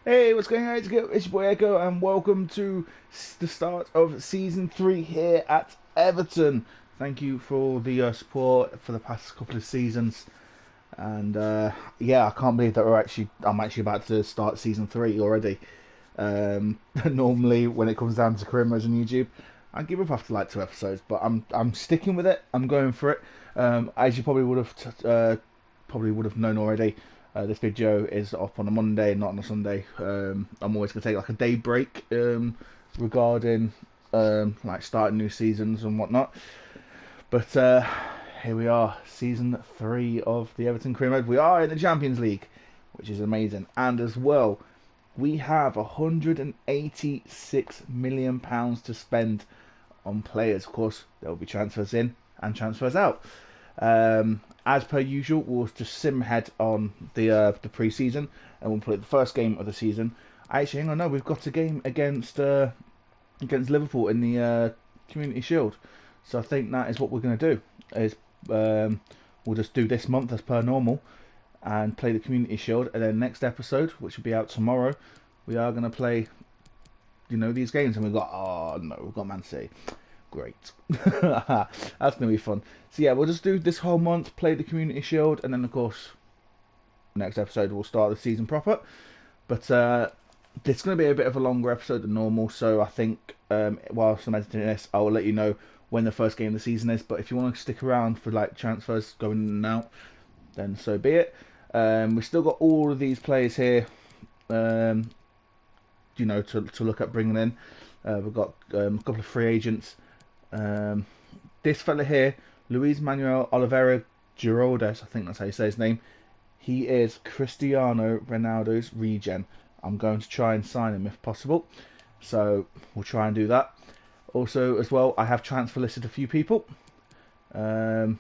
Hey, what's going on? It's your boy Echo, and welcome to the start of season 3 here at Everton. Thank you for all the support for the past couple of seasons, and yeah, I can't believe that I'm actually about to start season 3 already. Normally, when it comes down to career modes on YouTube, I give up after like 2 episodes, but I'm sticking with it. I'm going for it. As you probably would have known already. This video is up on a Monday, not on a Sunday. I'm always going to take like a day break regarding like starting new seasons and whatnot. But here we are, season 3 of the Everton career mode. We are in the Champions League, which is amazing. And as well, we have £186 million to spend on players. Of course, there will be transfers in and transfers out. As per usual, we'll just sim ahead on the pre-season, and we'll play the first game of the season. Actually, hang on, no, we've got a game against Liverpool in the Community Shield, so I think that is what we're going to do. Is we'll just do this month as per normal, and play the Community Shield, and then next episode, which will be out tomorrow, we are going to play, these games, and we've got Man City. Great. That's going to be fun. So yeah, we'll just do this whole month, play the Community Shield, and then of course, next episode we'll start the season proper. But it's going to be a bit of a longer episode than normal, so I think whilst I'm editing this, I will let you know when the first game of the season is. But if you want to stick around for like transfers going in and out, then so be it. We've still got all of these players here, to look at bringing in. We've got a couple of free agents. This fella here, Luis Manuel Oliveira Girodes, I think that's how you say his name. He is Cristiano Ronaldo's regen. I'm going to try and sign him if possible, so we'll try and do that. Also, as well, I have transfer listed a few people. There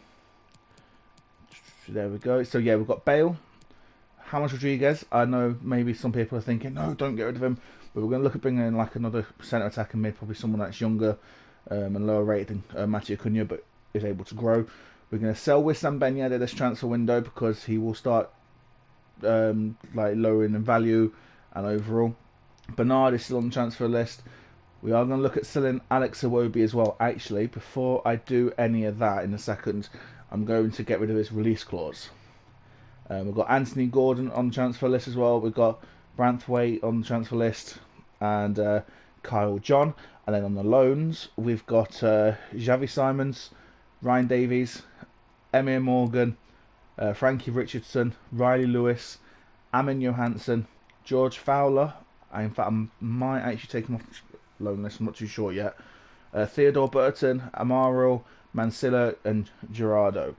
we go. So yeah, we've got Bale, James Rodriguez. I know maybe some people are thinking, no, don't get rid of him, but we're going to look at bringing in like another centre attacking mid, probably someone that's younger and lower rated than Matthew Cunha, but is able to grow. We're going to sell Wissam Ben Yedder this transfer window because he will start like lowering in value and overall. Bernard is still on the transfer list. We are going to look at selling Alex Iwobi as well. Actually, before I do any of that in a second, I'm going to get rid of his release clause. We've got Anthony Gordon on the transfer list as well. We've got Branthwaite on the transfer list and Kyle John. And then on the loans, we've got Xavi Simons, Ryan Davies, Emir Morgan, Frankie Richardson, Riley Lewis, Amin Johansson, George Fowler. In fact, I might actually take him off the loan list. I'm not too sure yet. Theodore Burton, Amaro, Mansilla, and Gerardo.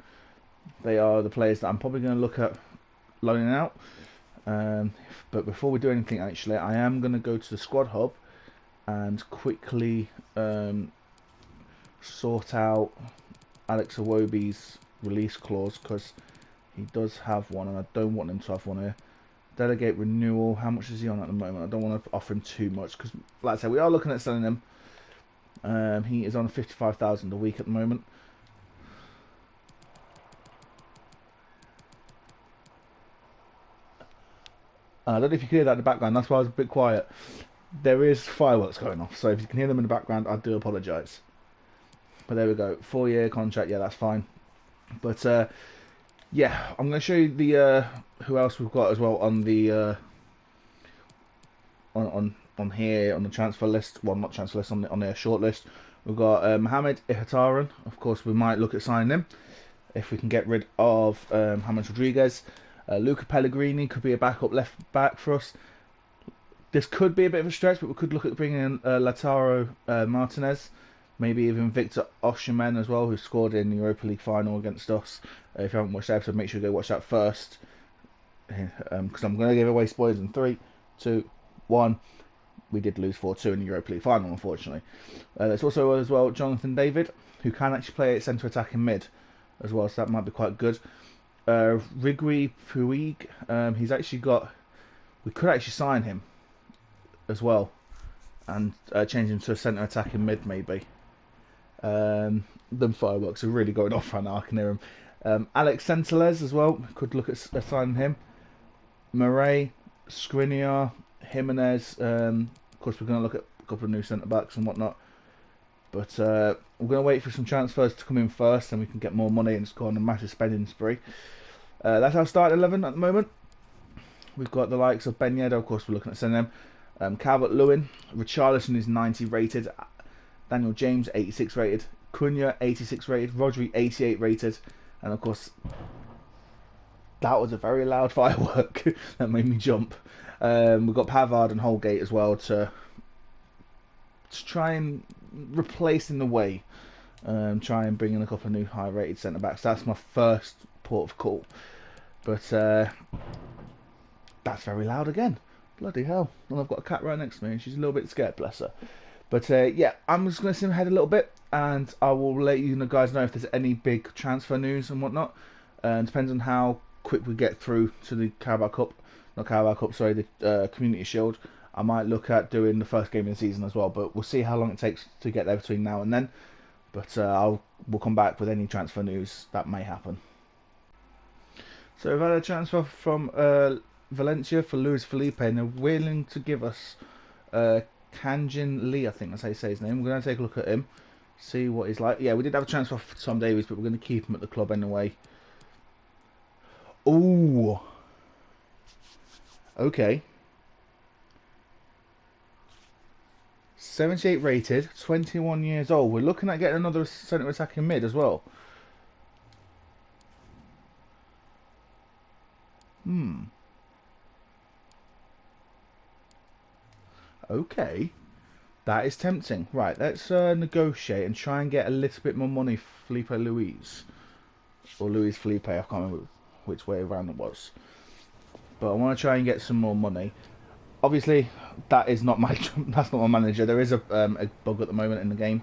They are the players that I'm probably going to look at loaning out. But before we do anything, actually, I am going to go to the squad hub and quickly sort out Alex Iwobi's release clause, because he does have one and I don't want him to have one here. Delegate renewal, how much is he on at the moment? I don't want to offer him too much because, like I said, we are looking at selling him. He is on 55,000 a week at the moment. I don't know if you can hear that in the background, that's why I was a bit quiet. There is fireworks going off, so if you can hear them in the background, I do apologise. But there we go, 4-year contract, yeah, that's fine. But yeah, I'm going to show you the who else we've got as well on the on here on the transfer list. Well, not transfer list, on the short list. We've got Mohamed Ihataren. Of course, we might look at signing him if we can get rid of James Rodriguez. Luca Pellegrini could be a backup left back for us. This could be a bit of a stretch, but we could look at bringing in Lautaro Martinez, maybe even Victor Osimhen as well, who scored in the Europa League final against us. If you haven't watched that episode, make sure you go watch that first, because I'm going to give away spoilers in 3, 2, 1. We did lose 4-2 in the Europa League final, unfortunately. There's also as well Jonathan David, who can actually play at centre attacking mid as well, so that might be quite good. Rigui Puig, he's actually got. We could actually sign him as well and change him to a centre attacking mid maybe. Them fireworks are really going off right now, I can hear them. Alex Sentelez as well, could look at signing him. Murray, Skriniar, Jimenez. Of course, we're going to look at a couple of new centre backs and whatnot. But we're going to wait for some transfers to come in first, and we can get more money and just go on a massive spending spree. That's our start 11 at the moment. We've got the likes of Ben Yedder, of course, we're looking at sending them. Calvert-Lewin, Richarlison is 90 rated. Daniel James, 86 rated. Cunha, 86 rated. Rodri, 88 rated. And of course, that was a very loud firework that made me jump. We've got Pavard and Holgate as well to try and replace in the way. Try and bring in a couple of new high-rated centre-backs. That's my first port of call. But that's very loud again. Bloody hell. And I've got a cat right next to me and she's a little bit scared, bless her. But yeah, I'm just going to sim ahead a little bit and I will let you guys know if there's any big transfer news and whatnot. Depends on how quick we get through to the Carabao Cup. Not Carabao Cup, sorry, the Community Shield. I might look at doing the first game of the season as well, but we'll see how long it takes to get there between now and then. But we'll come back with any transfer news that may happen. So we've had a transfer from Valencia for Luis Felipe, and they're willing to give us Kanjin Lee, I think that's how you say his name. We're going to take a look at him, see what he's like. Yeah, we did have a transfer for Tom Davies, but we're going to keep him at the club anyway. Ooh. Okay. 78 rated, 21 years old. We're looking at getting another centre attacking mid as well. Okay. That is tempting. Right, let's negotiate and try and get a little bit more money for Felipe Luis. Or Luis Felipe, I can't remember which way around it was. But I want to try and get some more money. Obviously, that is not my that's not my manager. There is a bug at the moment in the game.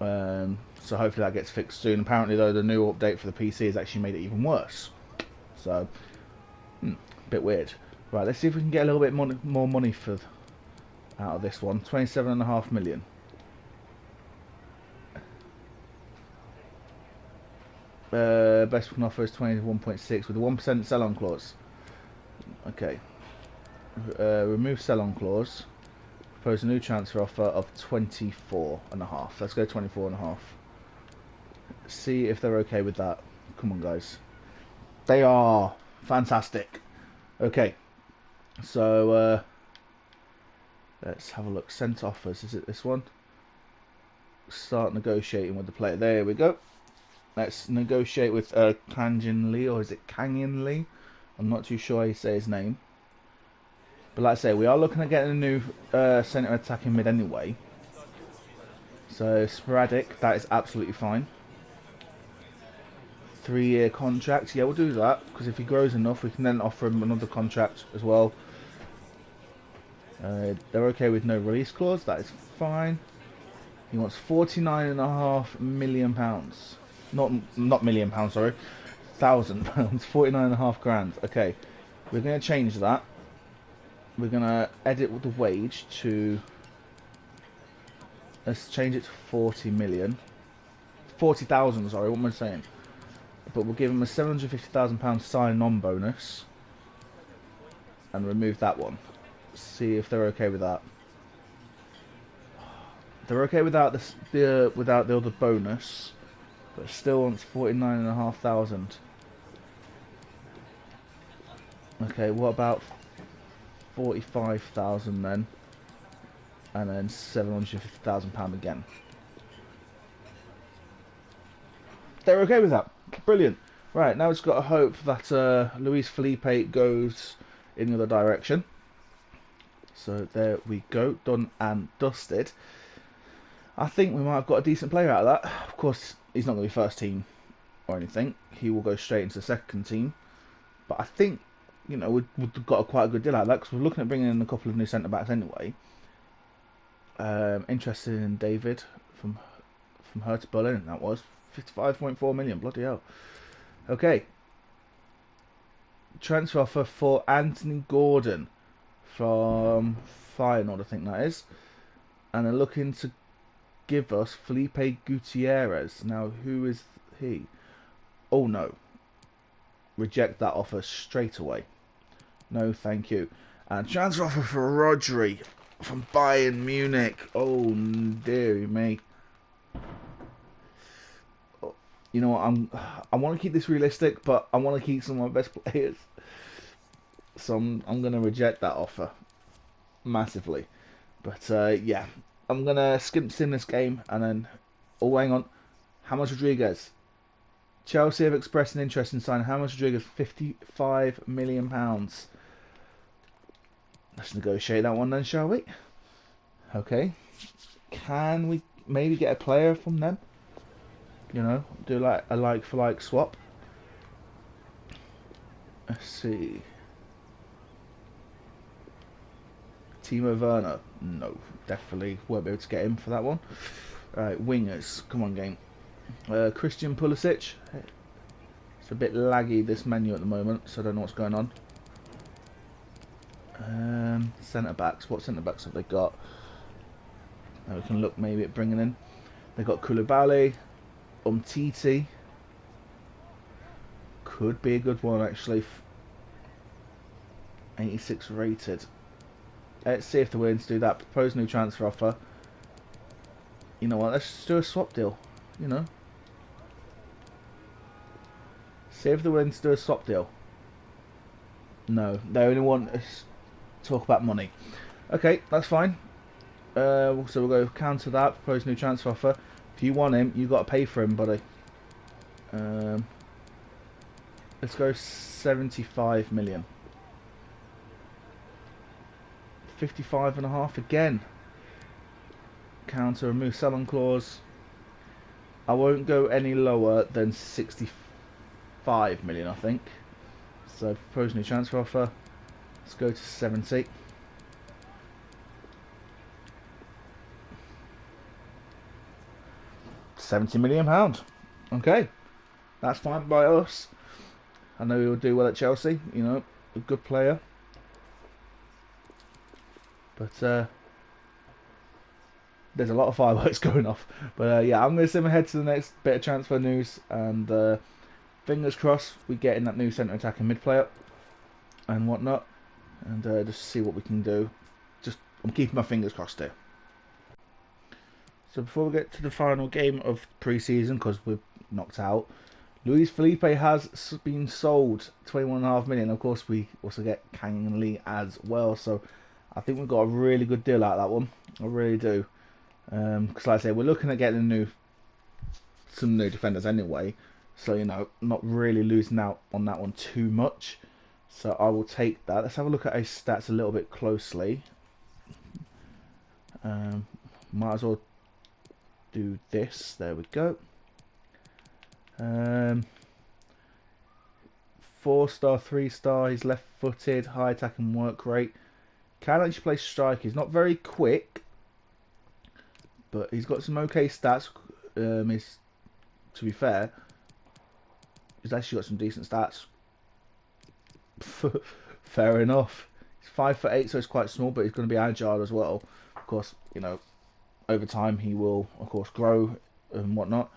So hopefully that gets fixed soon. Apparently, though, the new update for the PC has actually made it even worse. So, a bit weird. Right, let's see if we can get a little bit more money out of this one. 27.5 million. Best we can offer is 21.6 with a 1% sell-on clause. Okay. Remove sell-on clause. Propose a new transfer offer of 24.5. Let's go 24.5. See if they're okay with that. Come on, guys. They are fantastic. Okay. So let's have a look. Sent offers. Is it this one? Start negotiating with the player. There we go. Let's negotiate with Kanjin Lee, or is it Kanyin Lee? I'm not too sure how you say his name. But like I say, we are looking at getting a new centre attacking mid anyway. So sporadic, that is absolutely fine. 3-year contract, yeah, we'll do that, because if he grows enough, we can then offer him another contract as well. They're okay with no release clause, that is fine. He wants £49.5 million. Not million pounds, sorry. £1,000. 49.5 grand. Okay, we're going to change that. We're going to edit the wage to... Let's change it to 40 million. 40,000, sorry, what am I saying? But we'll give him a £750,000 sign-on bonus. And remove that one. See if they're okay with that. They're okay without without the other bonus. But still wants 49,500. Okay, what about 45,000 then? And then £750,000 again. They're okay with that. Brilliant. Right, now it's got to hope that Luis Felipe goes in the other direction. So there we go. Done and dusted. I think we might have got a decent player out of that. Of course, he's not going to be first team or anything. He will go straight into the second team. But I think, you know, we've got quite a good deal out of that, because we're looking at bringing in a couple of new centre-backs anyway. Interested in David from Hertha Berlin, that was. 55.4 million, bloody hell. Okay. Transfer offer for Anthony Gordon from Feyenoord, I think that is. And they're looking to give us Felipe Gutierrez. Now, who is he? Oh no. Reject that offer straight away. No, thank you. And transfer offer for Rodri from Bayern Munich. Oh, dearie me. You know what? I want to keep this realistic, but I want to keep some of my best players. So I'm going to reject that offer massively. But yeah, I'm going to sim this game and then... Oh, hang on. James Rodriguez. Chelsea have expressed an interest in signing James Rodriguez, £55 million. Let's negotiate that one then, shall we? Okay. Can we maybe get a player from them? You know, do like a like for like swap. Let's see. Timo Werner. No, definitely won't be able to get him for that one. Alright, wingers. Come on, game. Christian Pulisic. It's a bit laggy, this menu at the moment, so I don't know what's going on. Centre backs. What centre backs have they got? Now we can look maybe at bringing in. They've got Koulibaly, Umtiti. Could be a good one actually. 86 rated. Let's see if the Wins do that. Propose new transfer offer. You know what? Let's just do a swap deal. You know. See if the Wins do a swap deal. No, they only want us to talk about money. Okay, that's fine. So we'll go counter that. Propose new transfer offer. If you want him, you got to pay for him, buddy. Let's go 75 million. 55.5 again. Counter, remove sell-on clause. I won't go any lower than 65 million, I think. So propose new transfer offer. Let's go to 70. £70 million. Okay, that's fine by us. I know he'll do well at Chelsea. You know, a good player. But there's a lot of fireworks going off. But yeah, I'm going to sim ahead to the next bit of transfer news, and fingers crossed we get in that new centre attacking mid player and whatnot, and just see what we can do. I'm keeping my fingers crossed here. So before we get to the final game of pre-season, because we're knocked out, Luis Felipe has been sold 21.5 million. Of course, we also get Kang Lee as well. So I think we've got a really good deal out of that one. I really do. Because like I say, we're looking at getting some new defenders anyway. So, you know, not really losing out on that one too much. So I will take that. Let's have a look at his stats a little bit closely. Might as well do this. There we go. 4-star, 3-star. He's left-footed, high attack and work rate. Can actually play striker. He's not very quick, but he's got some okay stats. To be fair, he's actually got some decent stats. Fair enough. He's 5'8", so he's quite small, but he's going to be agile as well. Of course, you know, over time he will, of course, grow and whatnot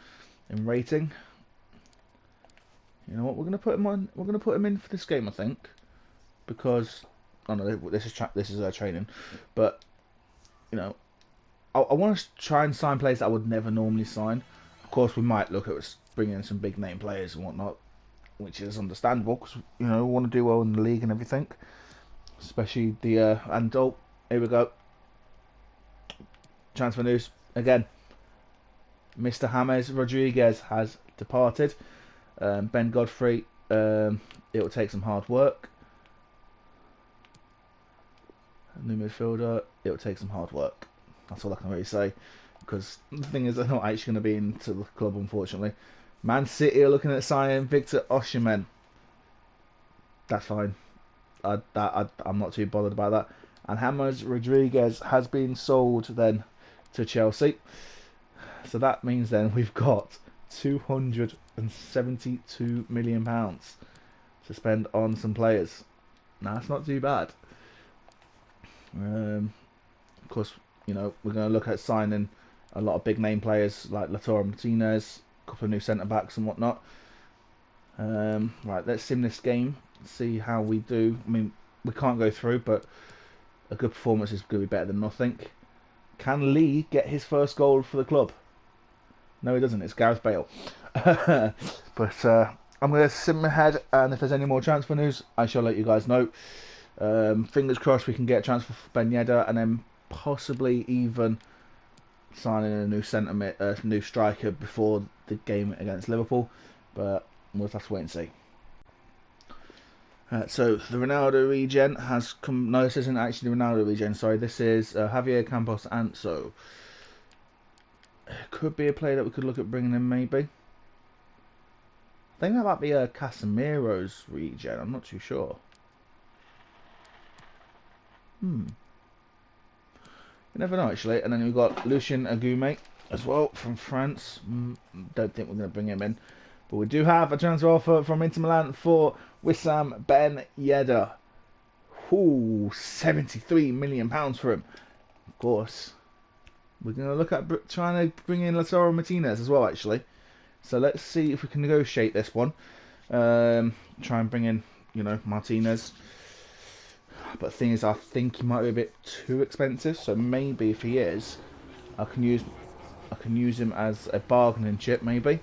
in rating. You know what? We're going to put him on. We're going to put him in for this game, I think, because I know this is training, but you know, I want to try and sign players that I would never normally sign. Of course, we might look at bringing in some big name players and whatnot, which is understandable because you know we want to do well in the league and everything. Especially the here we go. Transfer news again. Mr. James Rodriguez has departed. Ben Godfrey. It will take some hard work. New midfielder. It will take some hard work. That's all I can really say. Because the thing is, they're not actually going to be into the club, unfortunately. Man City are looking at signing Victor Osimhen. That's fine. I'm not too bothered about that. And James Rodriguez has been sold then to Chelsea. So that means then we've got £272 million to spend on some players. Now that's not too bad. Of course, you know, we're going to look at signing a lot of big name players like Lautaro Martinez, a couple of new centre backs and whatnot. Right, let's sim this game, see how we do. I mean, we can't go through, but a good performance is going to be better than nothing. Can Lee get his first goal for the club? No, he doesn't. It's Gareth Bale. But I'm going to sim ahead, and if there's any more transfer news, I shall let you guys know. Fingers crossed we can get a transfer for Ben Yedder, and then possibly even signing a new new striker before the game against Liverpool. But we'll have to wait and see. So the Ronaldo regen has come. No, this isn't actually the Ronaldo regen. Sorry, this is Javier Campos Anso. Could be a player that we could look at bringing in, maybe. I think that might be Casemiro's regen. I'm not too sure. You never know, actually. And then we've got Lucien Agoume as well from France. Don't think we're going to bring him in. But we do have a transfer offer from Inter Milan for Wissam Ben Yedder. Ooh, £73 million for him. Of course. We're going to look at trying to bring in Lautaro Martinez as well, actually. So let's see if we can negotiate this one. Try and bring in, Martinez. But the thing is, I think he might be a bit too expensive. So maybe if he is, I can use him as a bargaining chip, maybe.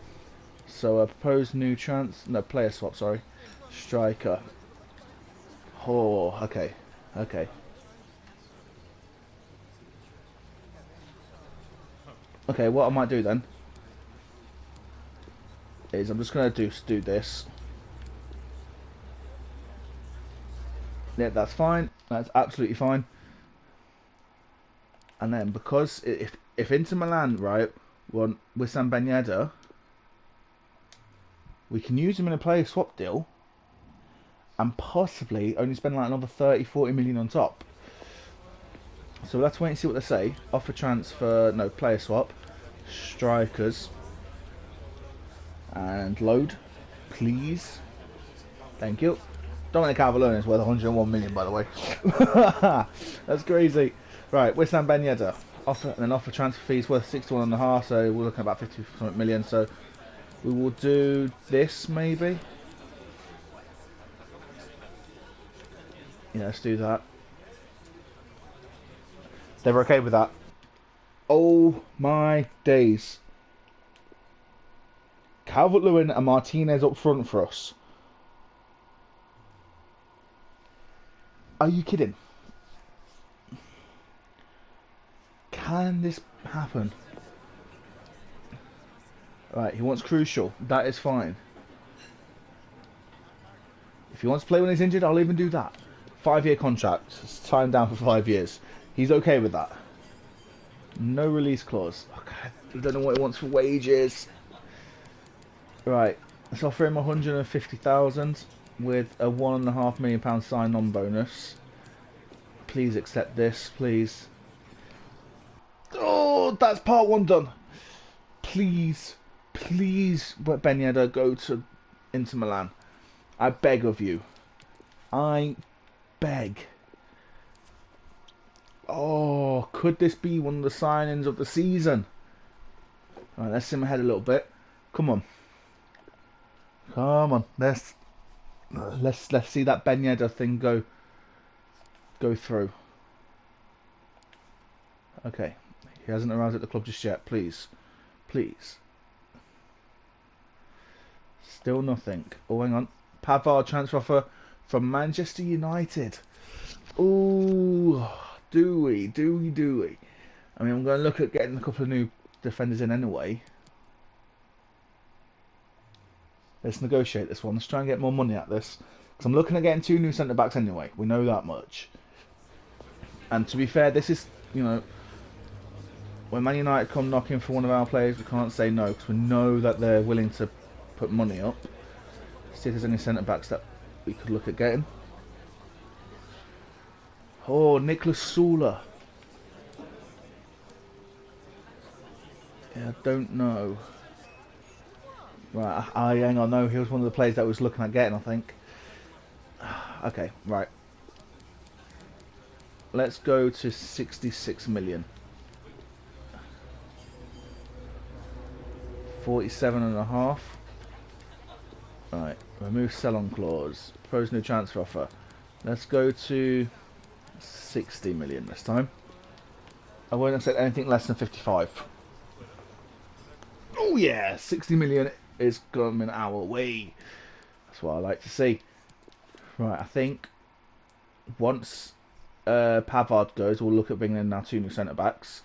So a proposed new player swap. Sorry, striker. Oh, okay. Okay, what I might do then is I'm just going to do this. Yeah, that's fine. That's absolutely fine. And then because if Inter Milan, right, want Wissam Ben Yedder, we can use him in a player swap deal and possibly only spend like another 30-40 million on top. So let's wait and see what they say. Offer transfer, no, player swap, strikers, and load, please. Thank you. Dominic Calvert-Lewin is worth 101 million, by the way. That's crazy. Right, Wissam Ben Yedder. Offer transfer fees worth 61.5, so we're looking at about 50 million. So we will do this maybe. Yeah, let's do that. They were okay with that. Oh my days. Calvert-Lewin and Martinez up front for us. Are you kidding? Can this happen? Right, he wants crucial. That is fine. If he wants to play when he's injured, I'll even do that. 5-year contract. It's timed down for 5 years. He's okay with that. No release clause. Okay, I don't know what he wants for wages. Right, let's offer him 150,000 with a £1.5 million sign-on bonus. Please accept this, please. Oh, that's part 1 done. Please, Ben Yedder, go to Inter Milan. I beg of you. I beg. Oh, could this be one of the signings of the season? Alright, let's sim ahead a little bit. Come on. Let's see that Ben Yedder thing go through. Okay. He hasn't arrived at the club just yet. Please. Still nothing. Oh, hang on. Pavard transfer offer from Manchester United. Ooh, do we? I mean, I'm going to look at getting a couple of new defenders in anyway. Let's negotiate this one. Let's try and get more money at this. Because I'm looking at getting 2 new centre-backs anyway. We know that much. And to be fair, this is, when Man United come knocking for one of our players, we can't say no. Because we know that they're willing to put money up. See if there's any centre-backs that we could look at getting. Oh, Nicholas Sula. Yeah, I don't know. Right, hang on, no, he was one of the players that I was looking at getting, I think. Okay, right. Let's go to 66 million. 47.5. Right, remove sell-on clause. Propose new transfer offer. Let's go to 60 million this time. I won't accept anything less than 55. Oh yeah, 60 million is coming our way. That's what I like to see. Right, I think once Pavard goes, we'll look at bringing in our 2 new centre backs.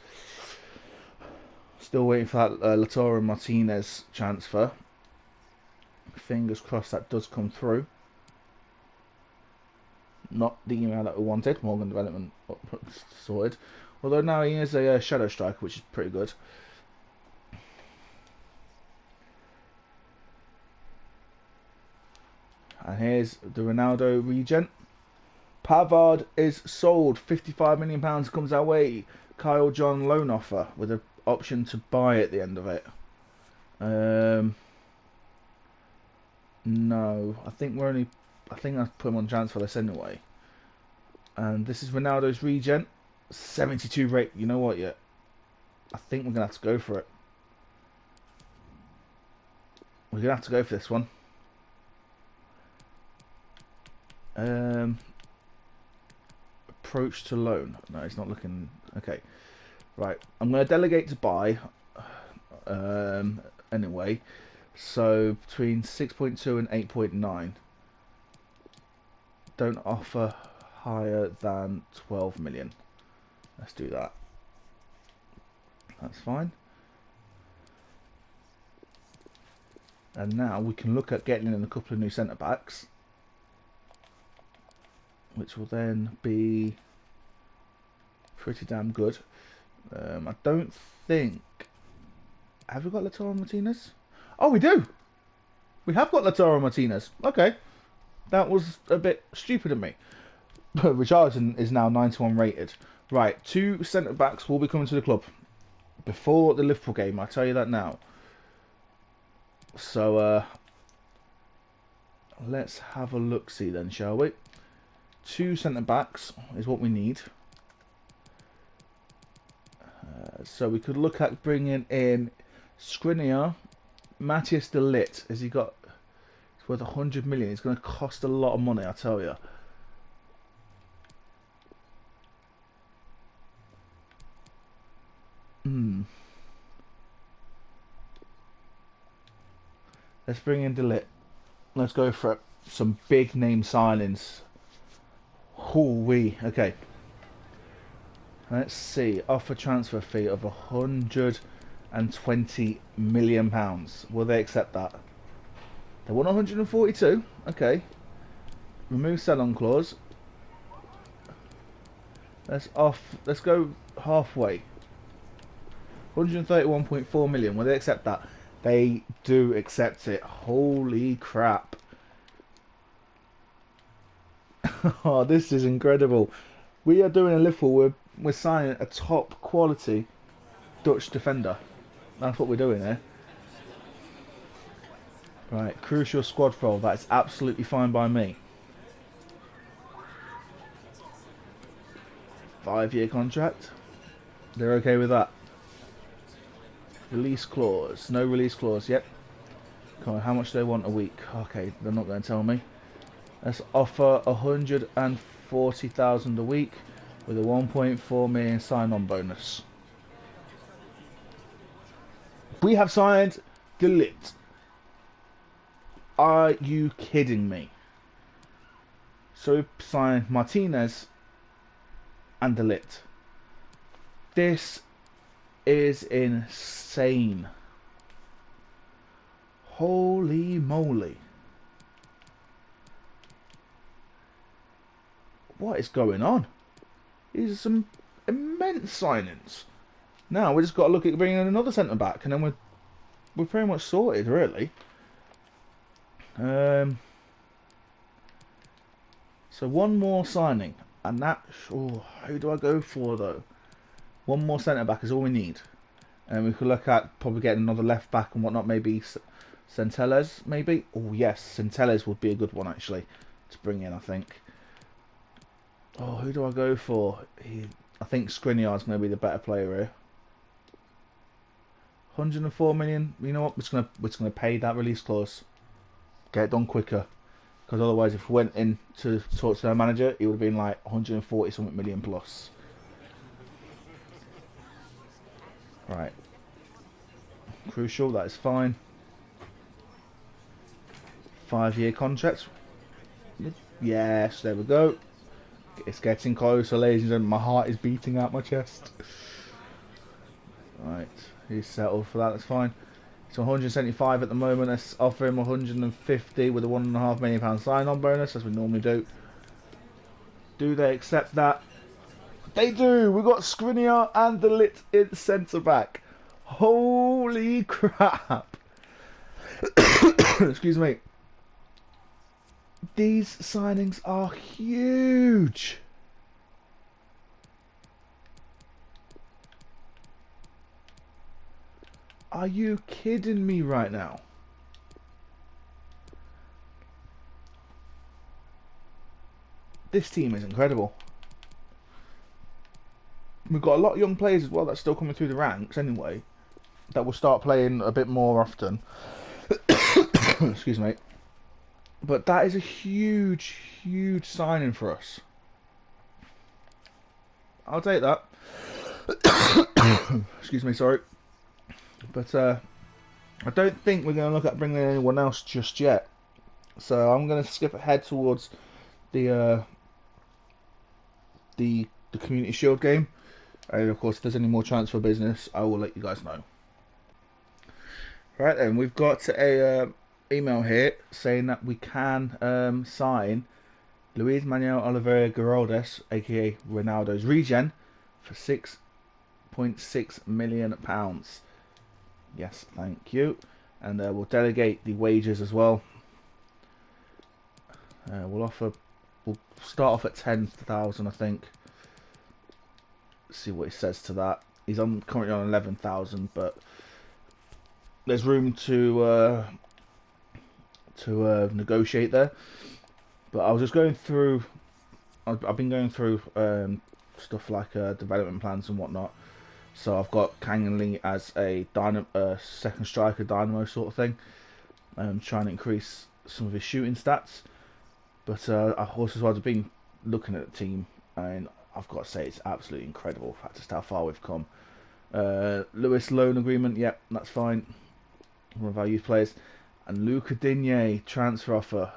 Still waiting for that Lautaro Martinez transfer. Fingers crossed that does come through. Not the email that we wanted. Morgan development sorted. Although now he is a shadow striker, which is pretty good. And here's the Ronaldo regen. Pavard is sold. £55 million comes our way. Kyle John loan offer with an option to buy at the end of it. No, I think I put him on transfer list anyway. And this is Ronaldo's regen. 72 rate. You know what? Yeah, I think we're gonna have to go for it. We're gonna have to go for this one. Approach to loan. No, it's not looking okay. Right, I'm gonna delegate to buy. Anyway, so between 6.2 and 8.9. Don't offer higher than 12 million. Let's do that. That's fine. And now we can look at getting in a couple of new centre backs, which will then be pretty damn good. I don't think... Have we got Lautaro Martinez? Oh, we do! We have got Lautaro Martinez. Okay. That was a bit stupid of me. Richardson is now 91 rated. Right, 2 centre-backs will be coming to the club before the Liverpool game, I tell you that now. So, let's have a look-see then, shall we? 2 centre-backs is what we need. So we could look at bringing in Skriniar, Matthias de Ligt. Has he got... It's worth 100 million. It's going to cost a lot of money, I tell you. Let's bring in de Ligt. Let's go for it. Some big name signings. Hoo-wee. Okay. Let's see. Offer transfer fee of £120 million. Will they accept that? They want 142. Okay. Remove sell-on clause. Let's go halfway. 131.4 million. Will they accept that? They do accept it. Holy crap. Oh, this is incredible. We are doing a Liverpool. We're signing a top quality Dutch defender. That's what we're doing here. Right, crucial squad role. That's absolutely fine by me. 5-year contract. They're okay with that. Release clause. No release clause. Yep. Come on, how much do they want a week? Okay, they're not going to tell me. Let's offer 140,000 a week with a 1.4 million sign-on bonus. We have signed de Ligt. Are you kidding me? So we've signed Martinez and de Ligt. This is insane. Holy moly. What is going on? These are some immense signings. Now we just got to look at bringing in another centre back, and then we're pretty much sorted, really. So one more signing, and that. Oh, who do I go for though? One more centre back is all we need, and we could look at probably getting another left back and whatnot. Maybe Centelles, maybe. Oh yes, Centelles would be a good one actually to bring in. I think. Oh, who do I go for? I think Skriniar's going to be the better player here. 104 million. You know what? We're just gonna pay that release clause. Get it done quicker. Because otherwise, if we went in to talk to our manager, it would have been like 140 something million plus. Right. Crucial, that is fine. 5-year contracts. Yes, there we go. It's getting closer, ladies and gentlemen. My heart is beating out my chest. Right, he's settled for that, that's fine. It's 175 at the moment. Let's offer him 150 with a £1.5 million sign-on bonus, as we normally do. Do they accept that? They do! We got Skriniar and the Lit in centre-back. Holy crap! Excuse me. These signings are huge. Are you kidding me right now? This team is incredible. We've got a lot of young players as well that's still coming through the ranks anyway, that will start playing a bit more often. Excuse me. But that is a huge, huge signing for us. I'll take that. Excuse me, sorry. But I don't think we're going to look at bringing anyone else just yet. So I'm going to skip ahead towards the Community Shield game. And of course, if there's any more transfer business, I will let you guys know. Right then, we've got a email here saying that we can sign Luis Manuel Oliveira Geraldes, aka Ronaldo's regen, for £6.6 million. Yes, thank you. And we'll delegate the wages as well. We'll start off at 10,000, I think. See what he says to that. He's currently on 11,000, but there's room to negotiate there. But I was just going through. I've been going through stuff like development plans and whatnot. So I've got Kang Lee as a second striker dynamo sort of thing. Trying to increase some of his shooting stats. But I also have been looking at the team, and I've got to say it's absolutely incredible. In fact, just how far we've come. Lewis loan agreement, yep, that's fine. One of our youth players. And Luca Digne transfer offer.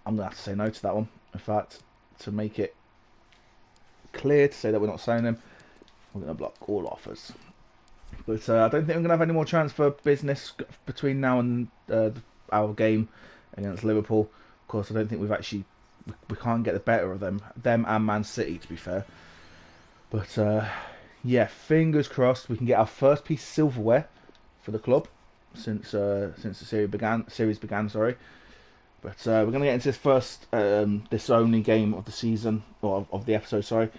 I'm going to have to say no to that one. In fact, to make it clear to say that we're not signing him, we're going to block all offers. But I don't think we're going to have any more transfer business between now and our game against Liverpool. Of course, I don't think we can't get the better of them and Man City, to be fair. But yeah, fingers crossed we can get our first piece of silverware for the club since the series began. Sorry, but we're going to get into this first, this only game of the season, or of the episode, sorry.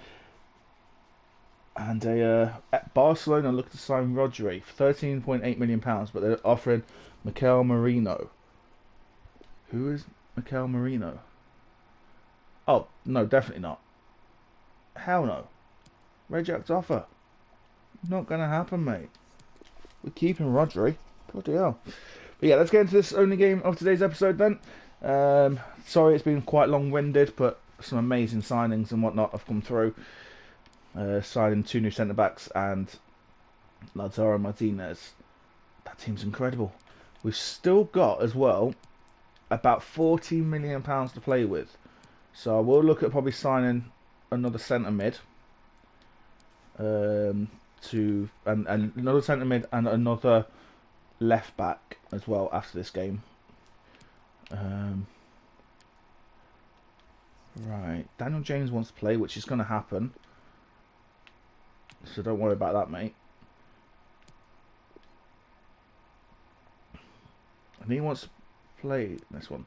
And at Barcelona look to sign Rodri for £13.8 million, but they're offering Mikel Merino. Who is Mikel Merino? Oh, no, definitely not. Hell no. Reject offer. Not going to happen, mate. We're keeping Rodri. Bloody hell. But yeah, let's get into this only game of today's episode then. Sorry it's been quite long-winded, but some amazing signings and whatnot have come through. Signing 2 new centre-backs and Lautaro Martinez. That team's incredible. We've still got, as well, about £14 million to play with. So I will look at probably signing another centre mid, and another centre mid and another left back as well after this game. Right, Daniel James wants to play, which is going to happen. So don't worry about that, mate. And he wants to play this one.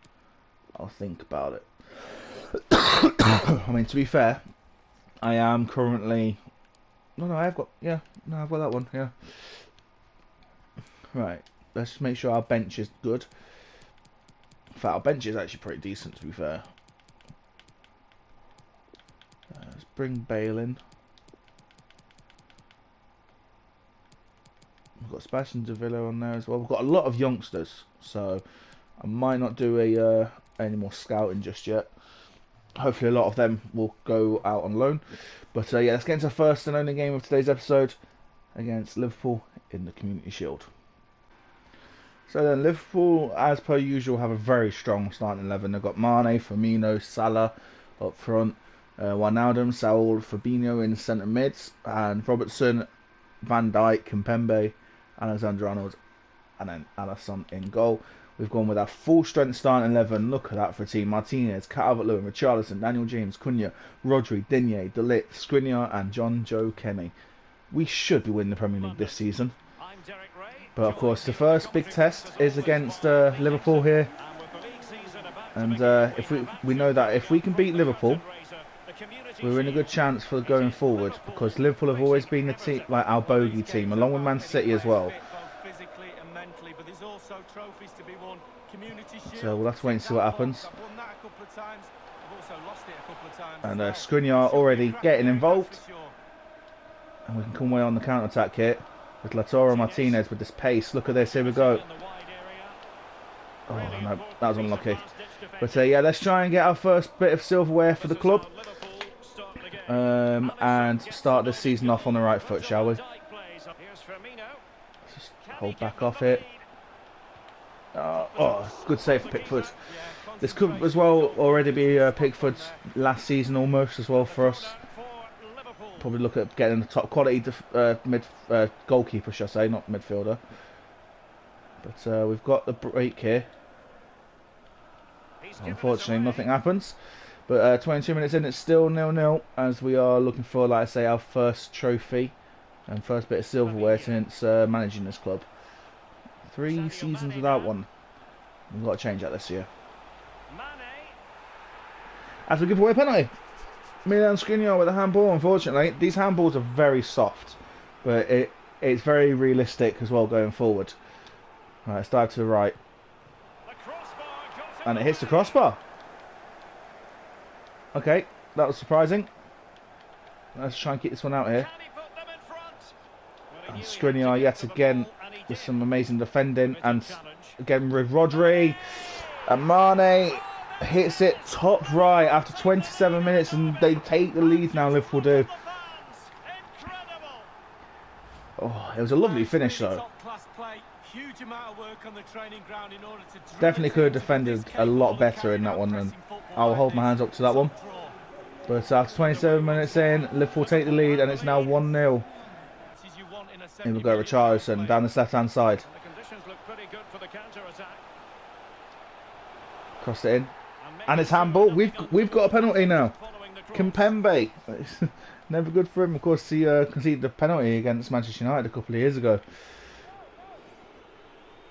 I'll think about it. I mean, to be fair, I am currently... No, I've got... Yeah, no, I've got that one, yeah. Right, let's just make sure our bench is good. In fact, our bench is actually pretty decent, to be fair. Let's bring Bale in. We've got Sebastian Davila on there as well. We've got a lot of youngsters, so I might not do any more scouting just yet. Hopefully a lot of them will go out on loan. But yeah, let's get into the first and only game of today's episode against Liverpool in the Community Shield. So then Liverpool, as per usual, have a very strong starting 11. They've got Mane, Firmino, Salah up front, Wijnaldum, Saul, Fabinho in centre mids, and Robertson, Van Dijk, Kimpembe, Alexander-Arnold, and then Alisson in goal. We've gone with our full strength starting 11. Look at that for a team. Martinez, Calvert-Lewin, Richarlison, Daniel James, Cunha, Rodri, Digne, De Ligt, Skriniar and John Joe Kenny. We should be winning the Premier League this season. But of course the first big test is against Liverpool here. And if we know that if we can beat Liverpool, we're in a good chance for going forward, because Liverpool have always been the team, like our bogey team, along with Man City as well. So we'll have to wait and see what happens. And Skriniar already getting involved. And we can come away on the counter-attack here with Lautaro Martinez with this pace. Look at this, here we go. Oh no, that was unlucky. But yeah, let's try and get our first bit of silverware for the club. And start this season off on the right foot, shall we? Let's just hold back off it. Oh, good save for Pickford. This could as well already be Pickford's last season almost as well for us. Probably look at getting the top quality goalkeeper, shall I say, not midfielder. But we've got the break here. Unfortunately, nothing happens. But 22 minutes in, it's still 0-0 as we are looking for, like I say, our first trophy and first bit of silverware since managing this club. 3 seasons without one. We've got to change that this year. As we give away a penalty. Milan Skriniar with a handball. Unfortunately, these handballs are very soft, but it's very realistic as well going forward. Right, let's dive to the right. And it hits the crossbar. Okay, that was surprising. Let's try and keep this one out here. And Skriniar yet again with some amazing defending, and again with Rodri, and Mane hits it top right after 27 minutes, and they take the lead now. Liverpool do. Oh, it was a lovely finish though. Definitely could have defended a lot better in that one, and I'll hold my hands up to that one. But after 27 minutes in, Liverpool take the lead, and it's now 1-0. Here we go, Richarlison down this left-hand side. Cross it in, and it's handball. We've got a penalty now. Kimpembe, never good for him. Of course, he conceded the penalty against Manchester United a couple of years ago.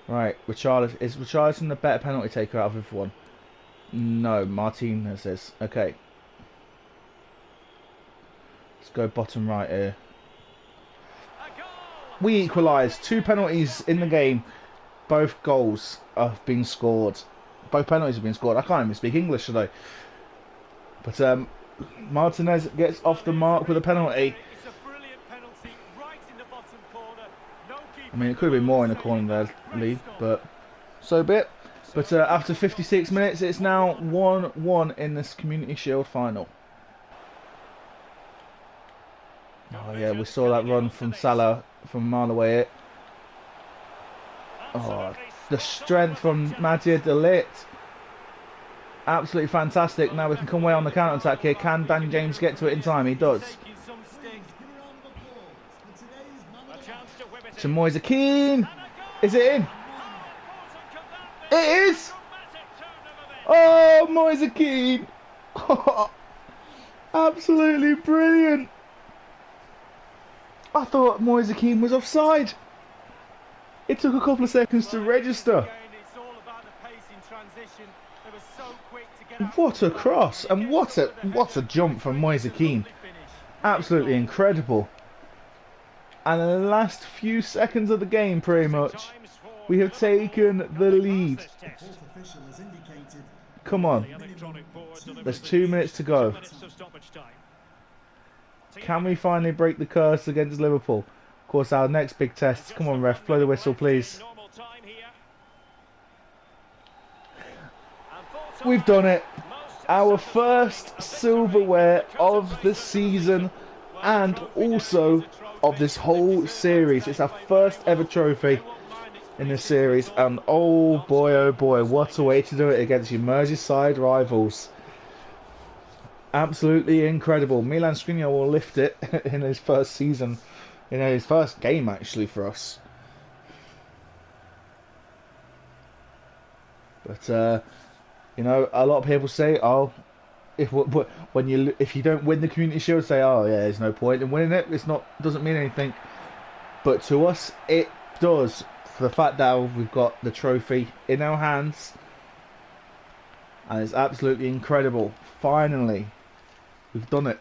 Right, Richarlison, is Richarlison the better penalty taker out of everyone? No, Martinez is. Okay, let's go bottom right here. We equalise. 2 penalties in the game. Both goals have been scored. Both penalties have been scored. I can't even speak English today. But Martinez gets off the mark with a penalty. I mean, it could have been more in the corner there, Lee, but so be it. But after 56 minutes, it's now 1-1 in this Community Shield final. Oh yeah, we saw that run from Salah from a mile away. Oh, the strength from Matej De Ligt. Absolutely fantastic. Now we can come away on the counter-attack here. Can Daniel James get to it in time? He does. To Moise Keane. Is it in? It is! Oh, Moise Keane. Absolutely brilliant. I thought Moise Keane was offside. It took a couple of seconds to register. What a cross, and what a jump from Moise Keane. Absolutely incredible. And in the last few seconds of the game, pretty much, we have taken the lead. Come on. There's 2 minutes to go. Can we finally break the curse against Liverpool? Of course, our next big test. Come on, ref, blow the whistle, please. we've done it. Our first silverware of the season and also of this whole series. It's our first ever trophy in this series, and oh boy, what a way to do it against your Merseyside rivals. Absolutely incredible. Milan Skriniar will lift it in his first season, his first game actually for us. But a lot of people say, oh, if you don't win the Community Shield, say, oh yeah, there's no point in winning it. Doesn't mean anything. But to us, it does. For the fact that we've got the trophy in our hands, and it's absolutely incredible. Finally, we've done it.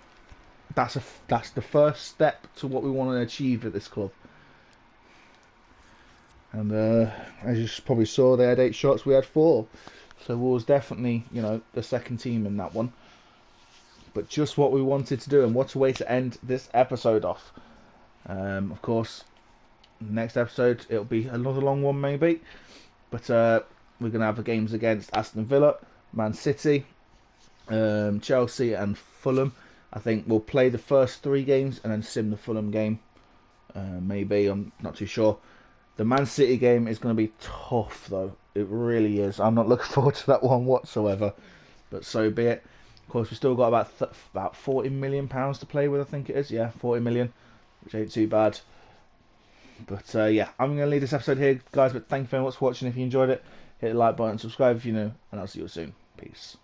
That's the first step to what we want to achieve at this club. And as you probably saw, they had 8 shots, we had 4. So we was definitely, the second team in that one. But just what we wanted to do, and what a way to end this episode off. Of course, next episode it'll be another long one maybe. But we're going to have the games against Aston Villa, Man City, Chelsea and Fulham. I think we'll play the first 3 games and then sim the Fulham game. Maybe, I'm not too sure. The Man City game is going to be tough though. It really is. I'm not looking forward to that one whatsoever. But so be it. Of course, we've still got about £40 million to play with, I think it is. Yeah, 40 million, which ain't too bad. But yeah, I'm going to leave this episode here, guys. But thank you very much for watching. If you enjoyed it, hit the like button, subscribe if you're new, and I'll see you soon. Peace.